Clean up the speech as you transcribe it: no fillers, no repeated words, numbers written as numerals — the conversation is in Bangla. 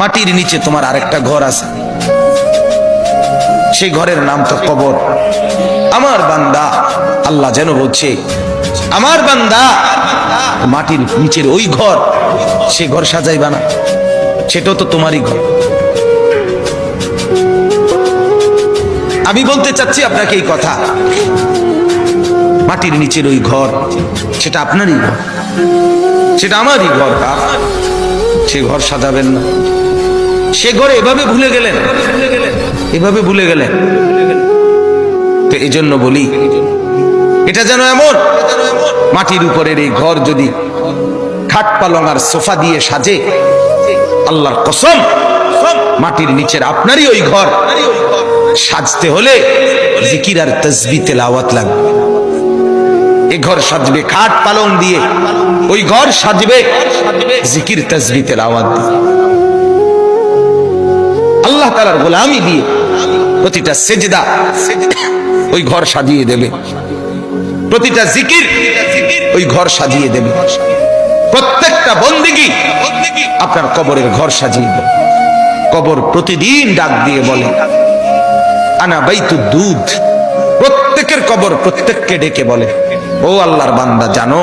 মাটির নিচে তোমার আরেকটা ঘর আছে, সেই ঘরের নাম তো কবর। আমার বান্দা, আল্লাহ যেন বলছে, আমার বান্দা মাটির নিচের ওই ঘর, সে ঘর সাজাইবা না, সেটাও তো তোমারই ঘর। আমি বলতে চাচ্ছি আপনাকে এই কথা, মাটির নিচের ওই ঘর সেটা আপনারই ঘর, সেটা আমারই ঘর। সে ঘর সাজাবেন না, সে ঘরে এভাবে ভুলে গেলেন, এভাবে ভুলে গেলেন। তো এই জন্য বলি, এটা যেন এমন মাটির উপরের এই ঘর যদি খাট পালং আর সোফা দিয়ে সাজে, আল্লাহর কসম মাটির নিচের আপনারই ওই ঘর সাজতে হলে জিকির আর তাসবিহ তেলাওয়াত লাগবে। এই ঘর সাজবে খাট পালং দিয়ে, ওই ঘর সাজবে জিকির তাসবিহ তেলাওয়াত দিয়ে, আল্লাহ তাআলার গোলামি দিয়ে। প্রতিটা সেজদা ওই ঘর সাজিয়ে দেবে, প্রতিটা জিকির ওই ঘর সাজিয়ে দেবে, প্রত্যেকটা বন্দেগী আপনার কবরের ঘর সাজিয়ে দেবে। কবর প্রতিদিন ডাক দিয়ে বলে, আনা বাইতুদ দুধ। প্রত্যেকের কবর প্রত্যেককে ডেকে বলে, ও আল্লাহর বান্দা, জানো